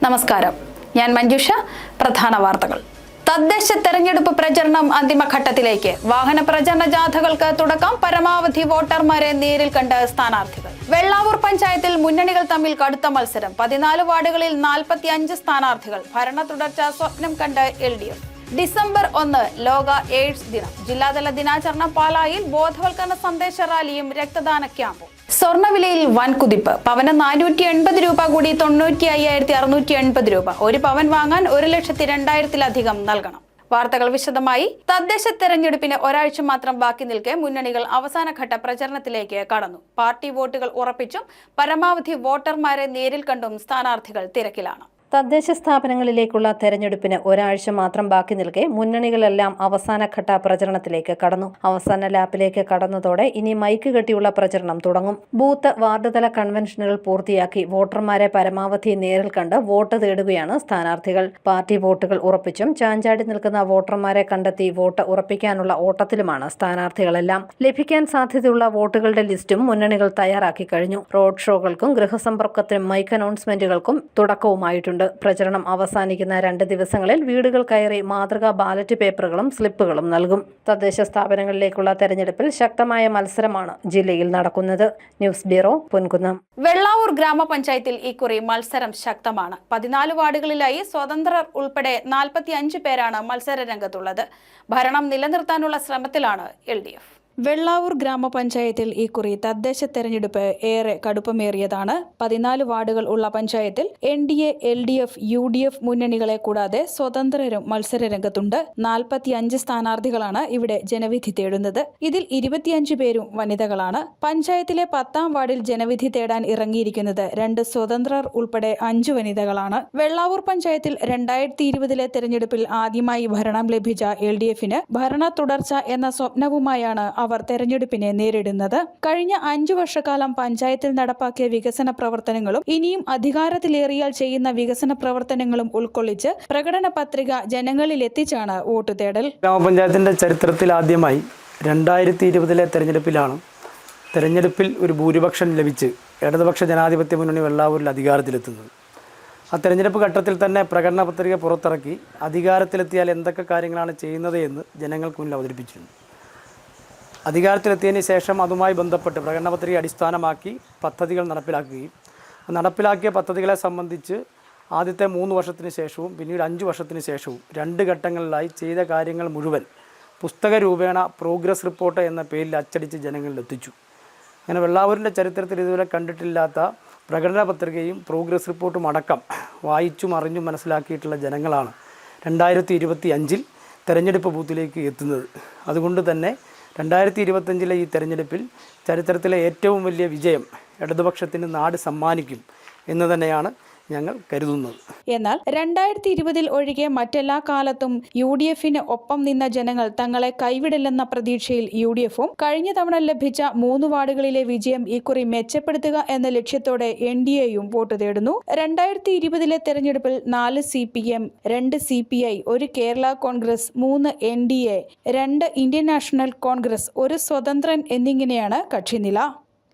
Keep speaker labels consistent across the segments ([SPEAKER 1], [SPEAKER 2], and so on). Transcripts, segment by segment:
[SPEAKER 1] നമസ്കാരം, ഞാൻ മഞ്ജുഷ. പ്രധാന വാർത്തകൾ. തദ്ദേശ തെരഞ്ഞെടുപ്പ് പ്രചരണം അന്തിമഘട്ടത്തിലേക്ക്. വാഹന പ്രചരണ ജാഥകൾക്ക് തുടക്കം. പരമാവധി വോട്ടർമാരെ നേരിൽ കണ്ട് സ്ഥാനാർത്ഥികൾ. വെള്ളാവൂർ പഞ്ചായത്തിൽ മുന്നണികൾ തമ്മിൽ കടുത്ത മത്സരം. 14 വാർഡുകളിൽ 45 സ്ഥാനാർത്ഥികൾ. ഭരണ തുടർച്ച സ്വപ്നം കണ്ട് LDF. ഡിസംബർ 1 ലോക എയ്ഡ്സ് ദിനം. ജില്ലാതല ദിനാചരണം. പാലായിൽ ബോധവൽക്കരണ സന്ദേശ റാലിയും രക്തദാന ക്യാമ്പും. സ്വർണ്ണവിലയിൽ വൻ കുതിപ്പ്. പവന് 480 രൂപ കൂടി 95,680 രൂപ. ഒരു പവൻ വാങ്ങാൻ 1,02,000-ലധികം നൽകണം. വാർത്തകൾ വിശദമായി. തദ്ദേശ തെരഞ്ഞെടുപ്പിന് ഒരാഴ്ച മാത്രം ബാക്കി നിൽക്കെ മുന്നണികൾ അവസാനഘട്ട പ്രചരണത്തിലേക്ക് കടന്നു. പാർട്ടി വോട്ടുകൾ ഉറപ്പിച്ചും പരമാവധി വോട്ടർമാരെ നേരിൽ കണ്ടും സ്ഥാനാർത്ഥികൾ തിരക്കിലാണ്.
[SPEAKER 2] തദ്ദേശ സ്ഥാപനങ്ങളിലേക്കുള്ള തെരഞ്ഞെടുപ്പിന് ഒരാഴ്ച മാത്രം ബാക്കി നിൽക്കെ മുന്നണികളെല്ലാം അവസാനഘട്ട പ്രചരണത്തിലേക്ക് കടന്നു. അവസാന ലാപ്പിലേക്ക് കടന്നതോടെ ഇനി മൈക്ക് കെട്ടിയുള്ള പ്രചരണം തുടങ്ങും. ബൂത്ത്, വാർഡ് തല കൺവെൻഷനുകൾ പൂർത്തിയാക്കി വോട്ടർമാരെ പരമാവധി നേരിൽ കണ്ട് വോട്ട് തേടുകയാണ് സ്ഥാനാർത്ഥികൾ. പാർട്ടി വോട്ടുകൾ ഉറപ്പിച്ചും ചാഞ്ചാടി നിൽക്കുന്ന വോട്ടർമാരെ കണ്ടെത്തി വോട്ട് ഉറപ്പിക്കാനുള്ള ഓട്ടത്തിലുമാണ് സ്ഥാനാർത്ഥികളെല്ലാം. ലഭിക്കാൻ സാധ്യതയുള്ള വോട്ടുകളുടെ ലിസ്റ്റും മുന്നണികൾ തയ്യാറാക്കി കഴിഞ്ഞു. റോഡ് ഷോകൾക്കും ഗൃഹസമ്പർക്കത്തിനും മൈക്ക് അനൗൺസ്മെന്റുകൾക്കും തുടക്കവുമായിട്ടുണ്ട്. പ്രചരണം അവസാനിക്കുന്ന 2 ദിവസങ്ങളിൽ വീടുകൾ കയറി മാതൃകാ ബാലറ്റ് പേപ്പറുകളും സ്ലിപ്പുകളും നൽകും. തദ്ദേശ സ്ഥാപനങ്ങളിലേക്കുള്ള തെരഞ്ഞെടുപ്പിൽ ശക്തമായ മത്സരമാണ് ജില്ലയിൽ നടക്കുന്നത്. News bureau, Ponkunnam.
[SPEAKER 1] വെള്ളാവൂർ ഗ്രാമപഞ്ചായത്തിൽ ഇക്കുറി മത്സരം ശക്തമാണ്. 14 വാർഡുകളിലായി സ്വതന്ത്രർ ഉൾപ്പെടെ 45 പേരാണ് മത്സര രംഗത്തുള്ളത്. ഭരണം നിലനിർത്താനുള്ള ശ്രമത്തിലാണ് LDF. വെള്ളാവൂർ ഗ്രാമപഞ്ചായത്തിൽ ഇക്കുറി തദ്ദേശ തെരഞ്ഞെടുപ്പ് ഏറെ കടുപ്പമേറിയതാണ്. 14 വാർഡുകൾ ഉള്ള പഞ്ചായത്തിൽ NDA, LDF, UDF മുന്നണികളെ കൂടാതെ സ്വതന്ത്രരും മത്സര രംഗത്തുണ്ട്. 45 സ്ഥാനാർത്ഥികളാണ് ഇവിടെ ജനവിധി തേടുന്നത്. ഇതിൽ 25 പേരും വനിതകളാണ്. പഞ്ചായത്തിലെ 10ാം വാർഡിൽ ജനവിധി തേടാൻ ഇറങ്ങിയിരിക്കുന്നത് 2 സ്വതന്ത്രർ ഉൾപ്പെടെ 5 വനിതകളാണ്. വെള്ളാവൂർ പഞ്ചായത്തിൽ 2020-ലെ തെരഞ്ഞെടുപ്പിൽ ആദ്യമായി ഭരണം ലഭിച്ച LDF-ന് ഭരണ തുടർച്ച എന്ന സ്വപ്നവുമായാണ് അവർ തെരഞ്ഞെടുപ്പിനെ നേരിടുന്നത്. കഴിഞ്ഞ 5 വർഷക്കാലം പഞ്ചായത്തിൽ നടപ്പാക്കിയ വികസന പ്രവർത്തനങ്ങളും ഇനിയും അധികാരത്തിലേറിയാൽ ചെയ്യുന്ന വികസന പ്രവർത്തനങ്ങളും ഉൾക്കൊള്ളിച്ച് പ്രകടന പത്രിക ജനങ്ങളിൽ എത്തിച്ചാണ് വോട്ട് തേടൽ.
[SPEAKER 3] ഗ്രാമപഞ്ചായത്തിന്റെ ചരിത്രത്തിൽ ആദ്യമായി 2020-ലെ തെരഞ്ഞെടുപ്പിൽ ഒരു ഭൂരിപക്ഷം ലഭിച്ച് ഇടതുപക്ഷ ജനാധിപത്യ മുന്നണി വെള്ളാവൂരിൽ അധികാരത്തിലെത്തുന്നത്. ആ തെരഞ്ഞെടുപ്പ് ഘട്ടത്തിൽ തന്നെ പ്രകടന പത്രിക പുറത്തിറക്കി അധികാരത്തിലെത്തിയാൽ എന്തൊക്കെ കാര്യങ്ങളാണ് ചെയ്യുന്നത് എന്ന് ജനങ്ങൾക്ക് മുന്നിൽ അവതരിപ്പിച്ചിരുന്നു. അധികാരത്തിലെത്തിയതിന് ശേഷം അതുമായി ബന്ധപ്പെട്ട് പ്രകടന പത്രിക അടിസ്ഥാനമാക്കി പദ്ധതികൾ നടപ്പിലാക്കുകയും നടപ്പിലാക്കിയ പദ്ധതികളെ സംബന്ധിച്ച് ആദ്യത്തെ 3 വർഷത്തിന് ശേഷവും പിന്നീട് 5 വർഷത്തിന് ശേഷവും 2 ഘട്ടങ്ങളിലായി ചെയ്ത കാര്യങ്ങൾ മുഴുവൻ പുസ്തക രൂപേണ പ്രോഗ്രസ് റിപ്പോർട്ട് എന്ന പേരിൽ അച്ചടിച്ച് ജനങ്ങളിൽ എത്തിച്ചു. അങ്ങനെ വെള്ളാവൂരിൻ്റെ ചരിത്രത്തിൽ ഇതുവരെ കണ്ടിട്ടില്ലാത്ത പ്രകടന പത്രികയും പ്രോഗ്രസ് റിപ്പോർട്ടും അടക്കം വായിച്ചും അറിഞ്ഞും മനസ്സിലാക്കിയിട്ടുള്ള ജനങ്ങളാണ് 2025-ൽ തെരഞ്ഞെടുപ്പ് ബൂത്തിലേക്ക് എത്തുന്നത്. അതുകൊണ്ട് തന്നെ 2025-ലെ ഈ തെരഞ്ഞെടുപ്പിൽ ചരിത്രത്തിലെ ഏറ്റവും വലിയ വിജയം ഇടതുപക്ഷത്തിന് നാട് സമ്മാനിക്കും എന്ന് തന്നെയാണ് ഞങ്ങൾ കരുതുന്നത്.
[SPEAKER 1] എന്നാൽ 2020-ൽ ഒഴികെ മറ്റെല്ലാ കാലത്തും UDF-ന് ഒപ്പം നിന്ന ജനങ്ങൾ തങ്ങളെ കൈവിടില്ലെന്ന പ്രതീക്ഷയിൽ UDF-ഉം കഴിഞ്ഞ തവണ ലഭിച്ച 3 വാർഡുകളിലെ വിജയം ഇക്കുറി മെച്ചപ്പെടുത്തുക എന്ന ലക്ഷ്യത്തോടെ NDA-യും വോട്ട് തേടുന്നു. 2020-ലെ തെരഞ്ഞെടുപ്പിൽ 4 CPM, 2 CPI, 1 Kerala Congress, 3 NDA, 2 Indian National Congress, 1 സ്വതന്ത്രൻ എന്നിങ്ങനെയാണ് കക്ഷിനില.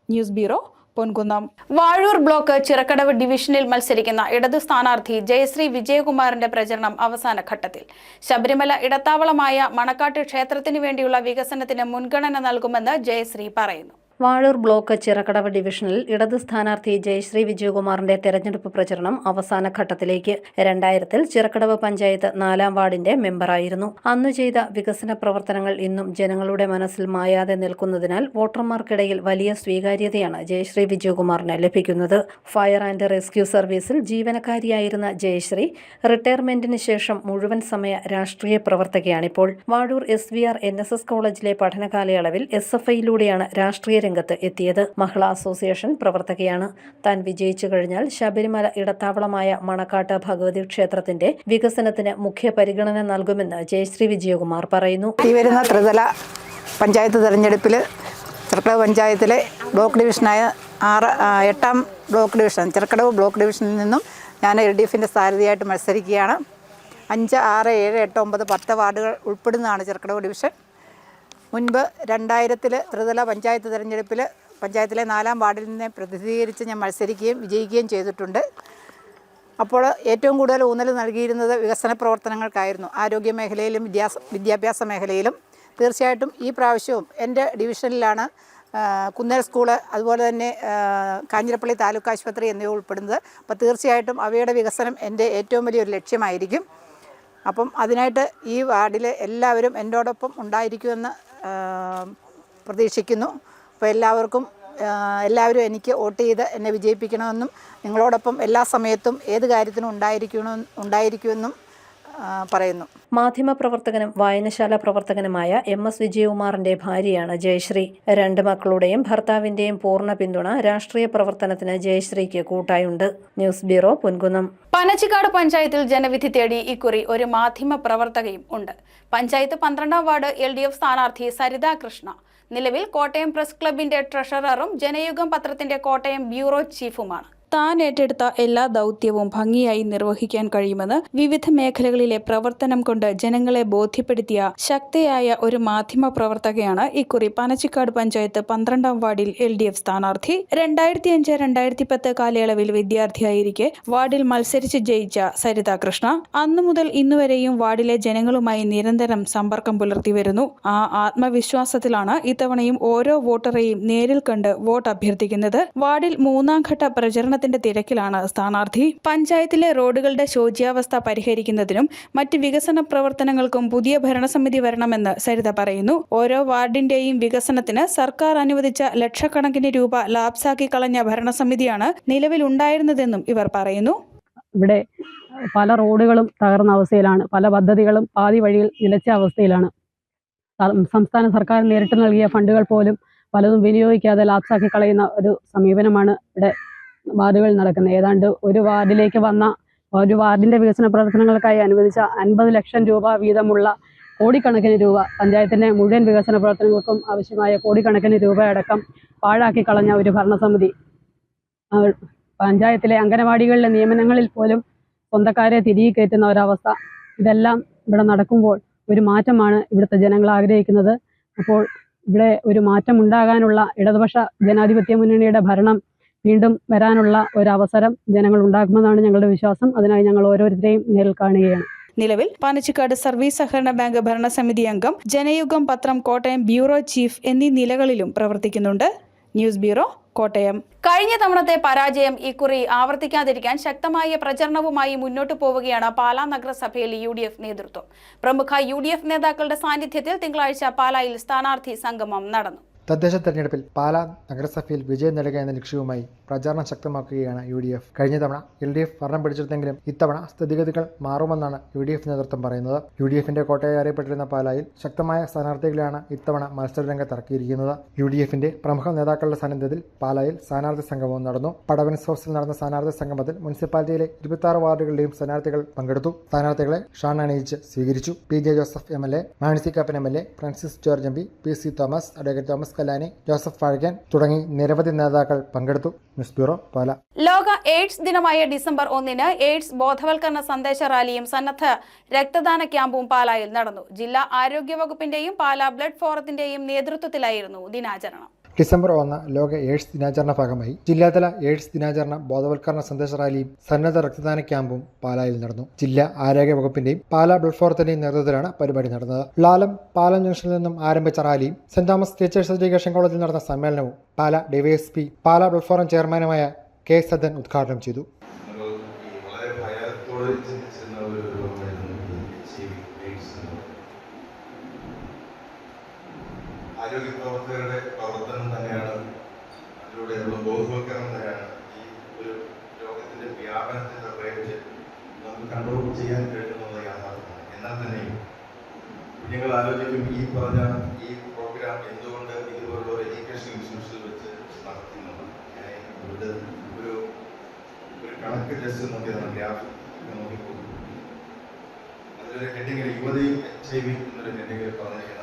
[SPEAKER 1] News bureau, Ponkunnam. Vazhoor block Chirakkadavu ഡിവിഷനിൽ മത്സരിക്കുന്ന ഇടതു സ്ഥാനാർത്ഥി ജയശ്രീ വിജയകുമാറിന്റെ പ്രചരണം അവസാന ഘട്ടത്തിൽ. ശബരിമല ഇടത്താവളമായ മണക്കാട്ട് ക്ഷേത്രത്തിനു വേണ്ടിയുള്ള വികസനത്തിന് മുൻഗണന നൽകുമെന്ന് ജയശ്രീ പറയുന്നു.
[SPEAKER 2] വാഴൂർ ബ്ലോക്ക് ചിറക്കടവ് ഡിവിഷനിൽ ഇടത് സ്ഥാനാർത്ഥി ജയശ്രീ വിജയകുമാറിന്റെ തെരഞ്ഞെടുപ്പ് പ്രചരണം അവസാന ഘട്ടത്തിലേക്ക്. 2000-ൽ ചിറക്കടവ് പഞ്ചായത്ത് 4ാം വാർഡിന്റെ മെമ്പറായിരുന്നു. അന്നു ചെയ്ത വികസന പ്രവർത്തനങ്ങൾ ഇന്നും ജനങ്ങളുടെ മനസ്സിൽ മായാതെ നിൽക്കുന്നതിനാൽ വോട്ടർമാർക്കിടയിൽ വലിയ സ്വീകാര്യതയാണ് ജയശ്രീ വിജയകുമാറിന് ലഭിക്കുന്നത്. ഫയർ ആൻഡ് റെസ്ക്യൂ സർവീസിൽ ജീവനക്കാരിയായിരുന്ന ജയശ്രീ റിട്ടയർമെന്റിന് ശേഷം മുഴുവൻ സമയ രാഷ്ട്രീയ പ്രവർത്തകയാണിപ്പോൾ. വാഴൂർ SVR NSS കോളേജിലെ പഠനകാലയളവിൽ SFI-യിലൂടെയാണ് രാഷ്ട്രീയ രംഗത്ത് എത്തിയത്. മഹിളാ അസോസിയേഷൻ പ്രവർത്തകയാണ്. താൻ വിജയിച്ചു കഴിഞ്ഞാൽ ശബരിമല ഇടത്താവളമായ മണക്കാട്ട് ഭഗവതി ക്ഷേത്രത്തിന്റെ വികസനത്തിന് മുഖ്യ പരിഗണന നൽകുമെന്ന് ജയശ്രീ വിജയകുമാർ പറയുന്നു.
[SPEAKER 4] ഈ വരുന്ന ത്രിതല പഞ്ചായത്ത് തെരഞ്ഞെടുപ്പിൽ ചിറക്കടവ് പഞ്ചായത്തിലെ ബ്ലോക്ക് ഡിവിഷനായ 8ാം ബ്ലോക്ക് ഡിവിഷൻ ചിറക്കടവ് ബ്ലോക്ക് ഡിവിഷനിൽ നിന്നും ഞാൻ LDF-ന്റെ സ്ഥാനാർത്ഥിയായിട്ട് മത്സരിക്കുകയാണ്. 5, 6, 7, 8, 9, 10 വാർഡുകൾ ഉൾപ്പെടുന്നതാണ് ചിറക്കടവ് ഡിവിഷൻ. മുൻപ് 2000-ൽ ത്രിതല പഞ്ചായത്ത് തെരഞ്ഞെടുപ്പിൽ പഞ്ചായത്തിലെ 4ാം വാർഡിൽ നിന്ന് പ്രതിനിധീകരിച്ച് ഞാൻ മത്സരിക്കുകയും വിജയിക്കുകയും ചെയ്തിട്ടുണ്ട്. അപ്പോൾ ഏറ്റവും കൂടുതൽ ഊന്നൽ നൽകിയിരുന്നത് വികസന പ്രവർത്തനങ്ങൾക്കായിരുന്നു. ആരോഗ്യ മേഖലയിലും വിദ്യാഭ്യാസ മേഖലയിലും. തീർച്ചയായിട്ടും ഈ പ്രാവശ്യവും എൻ്റെ ഡിവിഷനിലാണ് കുന്നേൽ സ്കൂള്, അതുപോലെ തന്നെ കാഞ്ഞിരപ്പള്ളി താലൂക്ക് ആശുപത്രി എന്നിവ ഉൾപ്പെടുന്നത്. അപ്പോൾ തീർച്ചയായിട്ടും അവയുടെ വികസനം എൻ്റെ ഏറ്റവും വലിയൊരു ലക്ഷ്യമായിരിക്കും. അപ്പം അതിനായിട്ട് ഈ വാർഡിൽ എല്ലാവരും എന്നോടൊപ്പം ഉണ്ടായിരിക്കുമെന്ന് പ്രതീക്ഷിക്കുന്നു. അപ്പോൾ എല്ലാവരും എനിക്ക് വോട്ട് ചെയ്ത് എന്നെ വിജയിപ്പിക്കണമെന്നും നിങ്ങളോടൊപ്പം എല്ലാ സമയത്തും ഏത് കാര്യത്തിനും ഉണ്ടായിരിക്കുമെന്നും പറയുന്നു.
[SPEAKER 2] മാധ്യമപ്രവർത്തകനും വായനശാല പ്രവർത്തകനുമായ MS വിജയകുമാറിന്റെ ഭാര്യയാണ് ജയശ്രീ. 2 മക്കളുടെയും ഭർത്താവിന്റെയും പൂർണ്ണ പിന്തുണ രാഷ്ട്രീയ പ്രവർത്തനത്തിന് ജയശ്രീക്ക് കൂട്ടായുണ്ട്. News bureau, Ponkunnam.
[SPEAKER 1] പനച്ചിക്കാട് പഞ്ചായത്തിൽ ജനവിധി തേടി ഇക്കുറി ഒരു മാധ്യമ പ്രവർത്തകയും ഉണ്ട്. പഞ്ചായത്ത് 12ാം വാർഡ് LDF സ്ഥാനാർത്ഥി സരിത കൃഷ്ണ നിലവിൽ കോട്ടയം പ്രസ് ക്ലബിന്റെ ട്രഷററും ജനയുഗം പത്രത്തിന്റെ കോട്ടയം ബ്യൂറോ ചീഫുമാണ്. താൻ ഏറ്റെടുത്ത എല്ലാ ദൗത്യവും ഭംഗിയായി നിർവഹിക്കാൻ കഴിയുമെന്ന് വിവിധ മേഖലകളിലെ പ്രവർത്തനം കൊണ്ട് ജനങ്ങളെ ബോധ്യപ്പെടുത്തിയ ശക്തിയായ ഒരു മാധ്യമ പ്രവർത്തകയാണ് ഇക്കുറി പനച്ചിക്കാട് പഞ്ചായത്ത് 12ാം വാർഡിൽ LDF സ്ഥാനാർത്ഥി. 2005-2010 കാലയളവിൽ വിദ്യാർത്ഥിയായിരിക്കെ വാർഡിൽ മത്സരിച്ച് ജയിച്ച സരിത കൃഷ്ണ അന്നു മുതൽ ഇന്നുവരെയും വാർഡിലെ ജനങ്ങളുമായി നിരന്തരം സമ്പർക്കം പുലർത്തി വരുന്നു. ആ ആത്മവിശ്വാസത്തിലാണ് ഇത്തവണയും ഓരോ വോട്ടറെയും നേരിൽ കണ്ട് വോട്ട് അഭ്യർത്ഥിക്കുന്നത്. വാർഡിൽ 3ാം ഘട്ട പ്രചരണ തിരക്കിലാണ് സ്ഥാനാർത്ഥി. പഞ്ചായത്തിലെ റോഡുകളുടെ ശോച്യാവസ്ഥ പരിഹരിക്കുന്നതിനും മറ്റ് വികസന പ്രവർത്തനങ്ങൾക്കും പുതിയ ഭരണസമിതി വരണമെന്ന് സരിത പറയുന്നു. ഓരോ വാർഡിന്റെയും വികസനത്തിന് സർക്കാർ അനുവദിച്ച ലക്ഷക്കണക്കിന് രൂപ ലാപ്സാക്കി കളഞ്ഞ ഭരണസമിതിയാണ് നിലവിലുണ്ടായിരുന്നതെന്നും ഇവർ പറയുന്നു.
[SPEAKER 5] ഇവിടെ പല റോഡുകളും തകർന്ന അവസ്ഥയിലാണ്, പല പദ്ധതികളും പാതി വഴിയിൽ നിലച്ച അവസ്ഥയിലാണ്. സംസ്ഥാന സർക്കാർ നേരിട്ട് നൽകിയ ഫണ്ടുകൾ പോലും പലതും വിനിയോഗിക്കാതെ ലാപ്സാക്കി കളയുന്ന ഒരു സമീപനമാണ് ഇവിടെ വാർഡുകളിൽ നടക്കുന്നത്. ഏതാണ്ട് ഒരു വാർഡിന്റെ വികസന പ്രവർത്തനങ്ങൾക്കായി അനുവദിച്ച 50 ലക്ഷം രൂപ വീതമുള്ള കോടിക്കണക്കിന് രൂപ, പഞ്ചായത്തിന്റെ മുഴുവൻ വികസന പ്രവർത്തനങ്ങൾക്കും ആവശ്യമായ കോടിക്കണക്കിന് രൂപയടക്കം പാഴാക്കി കളഞ്ഞ ഒരു ഭരണസമിതി. പഞ്ചായത്തിലെ അംഗനവാടികളിലെ നിയമനങ്ങളിൽ പോലും സ്വന്തക്കാരെ തിരികെ കയറ്റുന്ന ഒരവസ്ഥ. ഇതെല്ലാം ഇവിടെ നടക്കുമ്പോൾ ഒരു മാറ്റമാണ് ഇവിടുത്തെ ജനങ്ങൾ ആഗ്രഹിക്കുന്നത്. അപ്പോൾ ഇവിടെ ഒരു മാറ്റം ഉണ്ടാകാനുള്ള ഇടതുപക്ഷ ജനാധിപത്യ മുന്നണിയുടെ ഭരണം വീണ്ടും വരാനുള്ള ഒരവസരം ജനങ്ങൾ ഉണ്ടാക്കുമെന്നാണ് ഞങ്ങളുടെ വിശ്വാസം. അതിനായി ഞങ്ങൾ ഓരോരുത്തരെയും നേരിൽ കാണുകയാണ്.
[SPEAKER 1] നിലവിൽ പനച്ചിക്കാട് സർവീസ് സഹകരണ ബാങ്ക് ഭരണസമിതി അംഗം, ജനയുഗം പത്രം കോട്ടയം ബ്യൂറോ ചീഫ് എന്നീ നിലകളിലും പ്രവർത്തിക്കുന്നുണ്ട്. News bureau, Kottayam. കഴിഞ്ഞ തവണത്തെ പരാജയം ഇക്കുറി ആവർത്തിക്കാതിരിക്കാൻ ശക്തമായ പ്രചരണവുമായി മുന്നോട്ടു പോവുകയാണ് പാലാ നഗരസഭയിൽ UDF നേതൃത്വം. പ്രമുഖ UDF നേതാക്കളുടെ സാന്നിധ്യത്തിൽ തിങ്കളാഴ്ച പാലായിൽ സ്ഥാനാർത്ഥി സംഗമം നടന്നു.
[SPEAKER 6] തദ്ദേശ തെരഞ്ഞെടുപ്പിൽ പാലാ നഗരസഭയിൽ വിജയം നേടുക എന്ന ലക്ഷ്യവുമായി പ്രചാരണം ശക്തമാക്കുകയാണ് UDF. കഴിഞ്ഞ തവണ LDF ഭരണം പിടിച്ചെടുത്തെങ്കിലും ഇത്തവണ സ്ഥിതിഗതികൾ മാറുമെന്നാണ് UDF നേതൃത്വം പറയുന്നത്. UDFന്റെ കോട്ടയായി അറിയപ്പെട്ടിരുന്ന പാലായിൽ ശക്തമായ സ്ഥാനാർത്ഥികളെയാണ് ഇത്തവണ മത്സരരംഗത്തിറക്കിയിരിക്കുന്നത്. UDFന്റെ പ്രമുഖ നേതാക്കളുടെ സാന്നിധ്യത്തിൽ പാലായിൽ സ്ഥാനാർത്ഥി സംഗമവും നടന്നു. പടവൻസ് ഹൗസിൽ നടന്ന സ്ഥാനാർത്ഥി സംഗമത്തിൽ മുനിസിപ്പാലിറ്റിയിലെ 26 വാർഡുകളുടെയും സ്ഥാനാർത്ഥികൾ പങ്കെടുത്തു. സ്ഥാനാർത്ഥികളെ ഷാൺ അണിയിച്ച് സ്വീകരിച്ചു. PJ Joseph MLA, Mani Kappan MLA, Francis George MP, PC Thomas, advocate Thomas Kallani, Joseph Vazhakkan തുടങ്ങി നിരവധി നേതാക്കൾ പങ്കെടുത്തു. ന്യൂസ് ബ്യൂറോ, പാല.
[SPEAKER 1] ലോക എയ്ഡ്സ് ദിനമായ ഡിസംബർ 1-ന് എയ്ഡ്സ് ബോധവൽക്കരണ സന്ദേശ റാലിയും സന്നദ്ധ രക്തദാന ക്യാമ്പും പാലായിൽ നടന്നു. ജില്ലാ ആരോഗ്യ വകുപ്പിന്റെയും പാലാ ബ്ലഡ് ഫോറത്തിന്റെയും നേതൃത്വത്തിലായിരുന്നു ദിനാചരണം.
[SPEAKER 6] ഡിസംബർ 1 ലോക എയ്ഡ്സ് ദിനാചരണ ഭാഗമായി ജില്ലാതല എയ്ഡ്സ് ദിനാചരണ ബോധവൽക്കരണ സന്ദേശ റാലിയും സന്നദ്ധ രക്തദാന ക്യാമ്പും പാലായിൽ നടന്നു. ജില്ലാ ആരോഗ്യ വകുപ്പിന്റെയും പാലാ ബ്ലഡ് ഫോറത്തിന്റെയും നേതൃത്വത്തിലാണ് പരിപാടി നടന്നത്. പാലം ജംഗ്ഷനിൽ നിന്നും ആരംഭിച്ച റാലിയും സെന്റ് തോമസ് ടീച്ചേഴ്സ് എഡ്യൂക്കേഷൻ കോളേജിൽ നടന്ന സമ്മേളനവും Pala DYSP Pala blood forum ചെയർമാനുമായ K. സദൻ ഉദ്ഘാടനം ചെയ്തു.
[SPEAKER 7] ആരോഗ്യ പ്രവർത്തകരുടെ പ്രവർത്തനം തന്നെയാണ്, അതിലൂടെയുള്ള ബോധവൽക്കരണം തന്നെയാണ് ഈ ഒരു രോഗത്തിന്റെ വ്യാപനത്തെ തടയിച്ച് നമുക്ക് കൺട്രോൾ ചെയ്യാൻ കഴിയുന്നത് യാഥാർത്ഥ്യമാണ്. എന്നാൽ തന്നെയും കുഞ്ഞുങ്ങൾ ആലോചിക്കും, ഈ പറഞ്ഞ ഈ പ്രോഗ്രാം എന്തുകൊണ്ട് ഇതുപോലുള്ള ഒരു എഡ്യൂക്കേഷൻ ഇൻസ്റ്റിറ്റ്യൂഷനിൽ വെച്ച് നടത്തുന്നത്. ഇവിടെ ഒരു കണക്ക് ജസ്റ്റ് നോക്കിയതാണ്, ഗ്രാഫ് നോക്കിപ്പോകും. അതിലൊരു ഹെഡിങ്ങിൽ യുവതയും HIV എന്നൊരു ഹെഡിങ്ങിൽ പറഞ്ഞിരിക്കുന്നത്.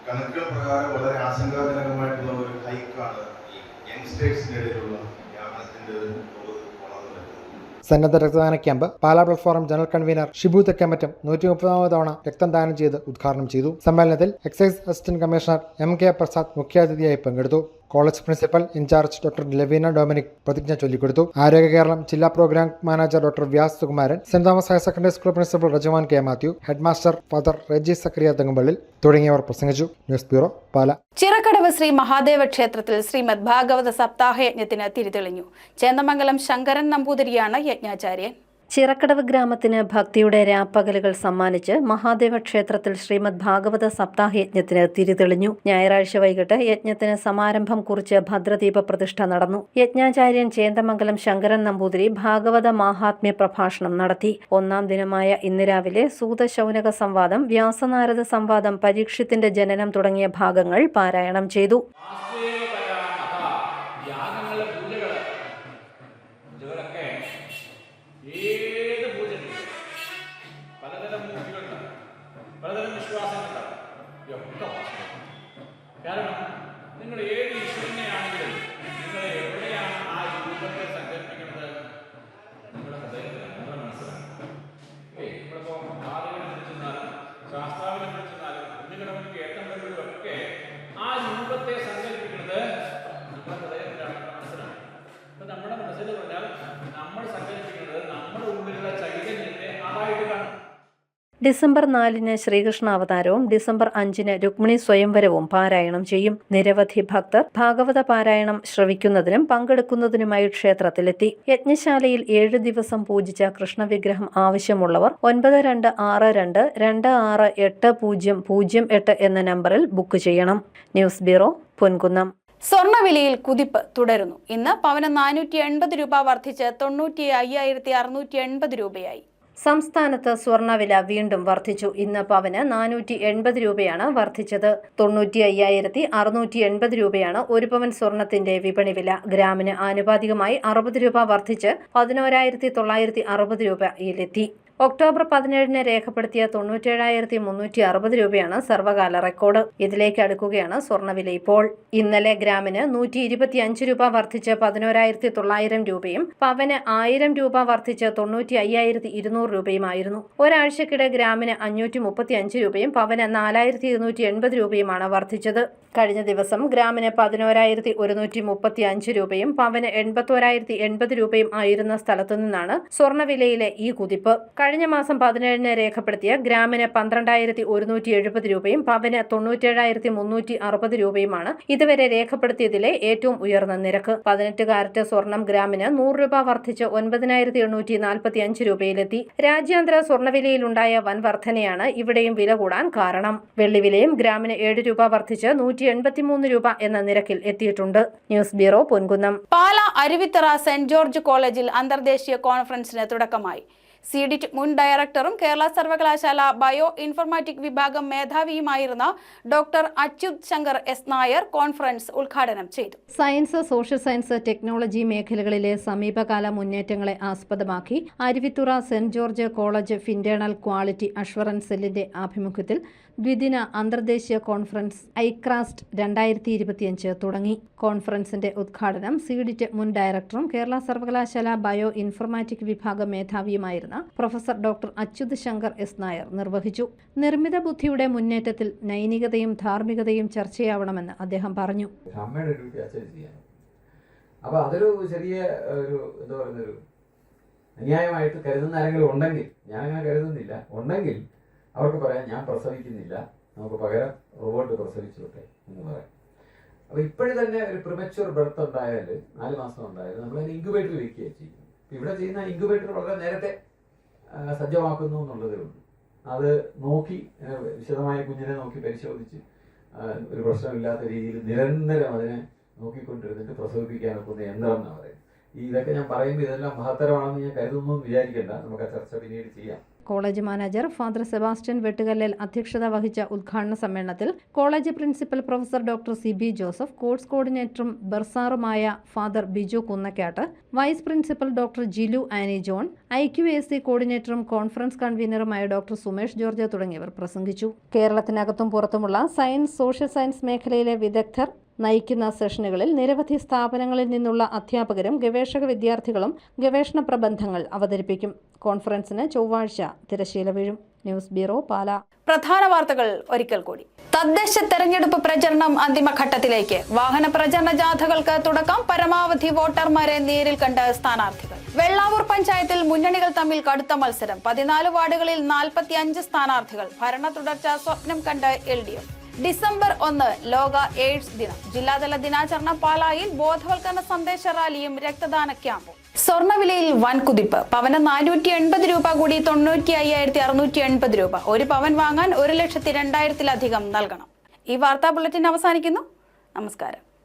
[SPEAKER 7] കണക്കുകൾ പ്രകാരം വളരെ ആശങ്കാജനകമായിട്ടുള്ള ഒരു ഹൈക്കാണ് ഈ യങ്സ്റ്റേഴ്സിനിടയിലുള്ള വ്യാപനത്തിന്റെ ഒരു തോത് വളർന്നു വരുന്നത്.
[SPEAKER 6] സന്നദ്ധ രക്തദാന camp Pala blood forum general convener Shibu Thekkemattam 130ാമത് തവണ രക്തം ദാനം ചെയ്ത് ഉദ്ഘാടനം ചെയ്തു. സമ്മേളനത്തിൽ excise assistant commissioner MK Prasad മുഖ്യാതിഥിയായി പങ്കെടുത്തു. College principal in charge doctor Leveena Dominic പ്രതിജ്ഞ ചൊല്ലിക്കൊടുത്തു. ആരോഗ്യ കേരളം ജില്ലാ programme manager doctor Vyas Sukumaran, saint Thomas higher secondary school principal Rejavan K Mathew, head master father Reji Zachariah Thengupallil തുടങ്ങിയവർ പ്രസംഗിച്ചു. News bureau, Pala.
[SPEAKER 1] ചിറക്കടവ് ശ്രീ മഹാദേവ ക്ഷേത്രത്തിൽ ശ്രീമദ് ഭാഗവത സപ്താഹ യജ്ഞത്തിന് തിരിതെളിഞ്ഞു. ചേന്ദമംഗലം ശങ്കരൻ നമ്പൂതിരിയാണ് യജ്ഞാചാര്യൻ.
[SPEAKER 2] ചിറക്കടവ് ഗ്രാമത്തിന് ഭക്തിയുടെ രാപ്പകലുകൾ സമ്മാനിച്ച് മഹാദേവ ക്ഷേത്രത്തിൽ ശ്രീമദ് ഭാഗവത സപ്താഹ യജ്ഞത്തിന് തിരിതെളിഞ്ഞു. ഞായറാഴ്ച വൈകിട്ട് യജ്ഞത്തിന് സമാരംഭം കുറിച്ച് ഭദ്രദീപ പ്രതിഷ്ഠ നടന്നു. യജ്ഞാചാര്യൻ ചേന്ദമംഗലം ശങ്കരൻ നമ്പൂതിരി ഭാഗവത മാഹാത്മ്യ പ്രഭാഷണം നടത്തി. ഒന്നാം ദിനമായ ഇന്ന് രാവിലെ സൂതശൗനക സംവാദം, വ്യാസനാരദ സംവാദം, പരീക്ഷിത്തിന്റെ ജനനം തുടങ്ങിയ ഭാഗങ്ങൾ പാരായണം ചെയ്തു.
[SPEAKER 8] ഏത് പൂജയും പലതരം മൂർത്തികളുണ്ട്, പലതരം വിശ്വാസങ്ങളുണ്ട്. ഒക്കെ കാരണം നിങ്ങൾ ഏത് ഈശ്വരനെയാണെങ്കിലും നിങ്ങൾ എവിടെയാണ് ആ രൂപത്തെ സങ്കല്പിക്കുന്നത്? നിങ്ങളുടെ ഹൃദയത്തിലാണ്, നിങ്ങളുടെ മനസ്സിലാണ്. നമ്മളിപ്പോൾ ആളുകളെ കുറിച്ചെന്നാലും ശാസ്ത്രാവിനെ കുറിച്ചെന്നാലും കുഞ്ഞുകിടവന് കേട്ടമ്പോഴും ഒക്കെ ആ രൂപത്തെ സങ്കല്പിക്കുന്നത് നമ്മുടെ ഹൃദയത്തിലാണ്, നമ്മുടെ മനസ്സിലാണ്. അപ്പം നമ്മുടെ മനസ്സിൽ പറഞ്ഞാൽ നമ്മൾ സങ്കല്പിക്കുന്നത് നമ്മുടെ ഉള്ളിലുള്ള ചൈതന്യത്തെ അതായിട്ട് കാണും.
[SPEAKER 2] ഡിസംബർ 4-ന് ശ്രീകൃഷ്ണ അവതാരവും ഡിസംബർ 5-ന് രുക്മിണി സ്വയംവരവും പാരായണം ചെയ്യും. നിരവധി ഭക്തർ ഭാഗവത പാരായണം ശ്രവിക്കുന്നതിനും പങ്കെടുക്കുന്നതിനുമായി ക്ഷേത്രത്തിലെത്തി. യജ്ഞശാലയിൽ 7 ദിവസം പൂജിച്ച കൃഷ്ണവിഗ്രഹം ആവശ്യമുള്ളവർ 9262268008 എന്ന നമ്പറിൽ ബുക്ക് ചെയ്യണം. News bureau, Ponkunnam.
[SPEAKER 1] സ്വർണ്ണവിലയിൽ കുതിപ്പ് തുടരുന്നു. ഇന്ന് പവന് 480 രൂപ വർദ്ധിച്ച് 95,680 രൂപയായി.
[SPEAKER 2] സംസ്ഥാനത്ത് സ്വർണ്ണവില വീണ്ടും വർദ്ധിച്ചു. ഇന്ന് പവന് 480 രൂപയാണ് വർദ്ധിച്ചത്. 95,680 രൂപയാണ് ഒരു പവൻ സ്വർണത്തിന്റെ വിപണി വില. ഗ്രാമിന് ആനുപാതികമായി 60 രൂപ വർദ്ധിച്ച് 11,960 രൂപയിലെത്തി. ഒക്ടോബർ 17-ന് രേഖപ്പെടുത്തിയ 97,360 രൂപയാണ് സർവകാല റെക്കോർഡ്. ഇതിലേക്ക് അടുക്കുകയാണ് സ്വർണ്ണവില ഇപ്പോൾ. ഇന്നലെ ഗ്രാമിന് 125 രൂപ വർദ്ധിച്ച് 11,900 രൂപയും പവന് 1000 രൂപ വർദ്ധിച്ച് 95,200 രൂപയുമായിരുന്നു. ഒരാഴ്ചക്കിടെ ഗ്രാമിന് 535 രൂപയും പവന് 4,280 രൂപയുമാണ് വർദ്ധിച്ചത്. കഴിഞ്ഞ ദിവസം ഗ്രാമിന് 11,135 രൂപയും പവന് 81,080 രൂപയും ആയിരുന്ന സ്ഥലത്തു നിന്നാണ് സ്വർണ്ണവിലയിലെ ഈ കുതിപ്പ്. കഴിഞ്ഞ മാസം 17-ന് രേഖപ്പെടുത്തിയ ഗ്രാമിന് 12,170 രൂപയും പവന് 97,360 രൂപയുമാണ് ഇതുവരെ രേഖപ്പെടുത്തിയതിലെ ഏറ്റവും ഉയർന്ന നിരക്ക്. 18 കാരറ്റ് സ്വർണം ഗ്രാമിന് 100 രൂപ വർദ്ധിച്ച് 9,845 രൂപയിലെത്തി. രാജ്യാന്തര സ്വർണ്ണവിലയിലുണ്ടായ വൻ വർധനയാണ് ഇവിടെയും വില കൂടാൻ കാരണം. വെള്ളിവിലയും ഗ്രാമിന് 7 രൂപ വർദ്ധിച്ച് 183 രൂപ എന്ന നിരക്കിൽ എത്തിയിട്ടുണ്ട്. News bureau, Ponkunnam.
[SPEAKER 1] Pala Aruvithura saint George കോളേജിൽ അന്തർദേശീയ കോൺഫറൻസിന് തുടക്കമായി. സിഡിറ്റ് മുൻ ഡയറക്ടറും കേരള സർവകലാശാല ബയോ ഇൻഫർമാറ്റിക് വിഭാഗം മേധാവിയുമായിരുന്ന doctor Achyuth Shankar S Nair conference ഉദ്ഘാടനം ചെയ്തു.
[SPEAKER 2] സയൻസ്, സോഷ്യൽ സയൻസ്, ടെക്നോളജി മേഖലകളിലെ സമീപകാല മുന്നേറ്റങ്ങളെ ആസ്പദമാക്കി Aruvithura saint George college internal quality assurance സെല്ലിന്റെ ആഭിമുഖ്യത്തിൽ ദ്വിദിന അന്തർദേശീയ കോൺഫറൻസ് ഐക്രാസ്റ്റ് 2025 തുടങ്ങി. കോൺഫറൻസിന്റെ ഉദ്ഘാടനം സിഡിറ്റ് മുൻ ഡയറക്ടറും കേരള സർവകലാശാല ബയോ ഇൻഫർമാറ്റിക് വിഭാഗം മേധാവിയുമായിരുന്ന professor doctor Achyuth Shankar S Nair നിർവഹിച്ചു. നിർമ്മിത ബുദ്ധിയുടെ മുന്നേറ്റത്തിൽ നൈതികതയും ധാർമ്മികതയും ചർച്ചയാവണമെന്ന് അദ്ദേഹം പറഞ്ഞു.
[SPEAKER 9] അപ്പോൾ അതൊരു ചെറിയ ഒരു എന്താ പറയുന്നൊരു അന്യായമായിട്ട് കരുതുന്ന ആരെങ്കിലും ഉണ്ടെങ്കിൽ, ഞാനങ്ങനെ കരുതുന്നില്ല, ഉണ്ടെങ്കിൽ അവർക്ക് പറയാം ഞാൻ പ്രസവിക്കുന്നില്ല, നമുക്ക് പകരം റോബോട്ട് പ്രസവിച്ചോട്ടെ എന്ന് പറയാം. അപ്പോൾ ഇപ്പോഴും തന്നെ ഒരു പ്രിമച്വർ ബർത്ത് ഉണ്ടായാൽ 4 മാസം ഉണ്ടായാൽ നമ്മളതിന് ഇൻക്യുബേറ്റർ വയ്ക്കുകയാണ് ചെയ്യും. ഇവിടെ ചെയ്യുന്ന ഇൻക്യുബേറ്റർ വളരെ നേരത്തെ സജ്ജമാക്കുന്നു എന്നുള്ളതേ ഉള്ളൂ. അത് നോക്കി വിശദമായ കുഞ്ഞിനെ നോക്കി പരിശോധിച്ച് ഒരു പ്രശ്നമില്ലാത്ത രീതിയിൽ നിരന്തരം അതിനെ നോക്കിക്കൊണ്ടിരുന്നിട്ട് പ്രസവിപ്പിക്കാനൊക്കുന്ന യന്ത്രം എന്നാണ് പറയുന്നത്. ഇതൊക്കെ ഞാൻ പറയുമ്പോൾ ഇതെല്ലാം മഹത്തരമാണെന്ന് ഞാൻ കരുതുന്നു വിചാരിക്കേണ്ട. നമുക്ക് ആ ചർച്ച പിന്നീട് ചെയ്യാം.
[SPEAKER 2] College manager father Sebastian Vettukallil അധ്യക്ഷത വഹിച്ച ഉദ്ഘാടന സമ്മേളനത്തിൽ college principal professor doctor Sibi Joseph, course കോർഡിനേറ്ററും ബർസാറുമായ father Biju Kunnakkattu, vice principal doctor Jilu Annie John, IQAC കോർഡിനേറ്ററും കോൺഫറൻസ് കൺവീനറുമായ ഡോക്ടർ സുമേഷ് ജോർജ് തുടങ്ങിയവർ പ്രസംഗിച്ചു. കേരളത്തിനകത്തും പുറത്തുമുള്ള സയൻസ്, സോഷ്യൽ സയൻസ് മേഖലയിലെ വിദഗ്ധർ നയിക്കുന്ന സെഷനുകളിൽ നിരവധി സ്ഥാപനങ്ങളിൽ നിന്നുള്ള അധ്യാപകരും ഗവേഷക വിദ്യാർത്ഥികളും ഗവേഷണ പ്രബന്ധങ്ങൾ അവതരിപ്പിക്കും. കോൺഫറൻസിന് ചൊവ്വാഴ്ച തിരശ്ശീല വീഴും. ന്യൂസ് ബ്യൂറോ, പാല.
[SPEAKER 1] പ്രധാന വാർത്തകൾ ഒരിക്കൽ കൂടി. തദ്ദേശ തെരഞ്ഞെടുപ്പ് പ്രചരണം അന്തിമഘട്ടത്തിലേക്ക്. വാഹന പ്രചരണ ജാഥകൾക്ക് തുടക്കം. പരമാവധി വോട്ടർമാരെ നേരിൽ കണ്ട് സ്ഥാനാർത്ഥികൾ. വെള്ളാവൂർ പഞ്ചായത്തിൽ മുന്നണികൾ തമ്മിൽ കടുത്ത മത്സരം. 14 വാർഡുകളിൽ 45 സ്ഥാനാർത്ഥികൾ. ഭരണ തുടർച്ച സ്വപ്നം കണ്ട് LDF. ഡിസംബർ 1 ലോക എയ്ഡ്സ് ദിനം. ജില്ലാതല ദിനാചരണം. പാലായിൽ ബോധവൽക്കരണ സന്ദേശ റാലിയും രക്തദാന ക്യാമ്പും. സ്വർണ്ണവിലയിൽ വൻ കുതിപ്പ്. പവന് 480 രൂപ കൂടി 95,680 രൂപ. ഒരു പവൻ വാങ്ങാൻ 1,02,000-ലധികം നൽകണം. ഈ വാർത്താ ബുള്ളറ്റിൻ അവസാനിക്കുന്നു. നമസ്കാരം.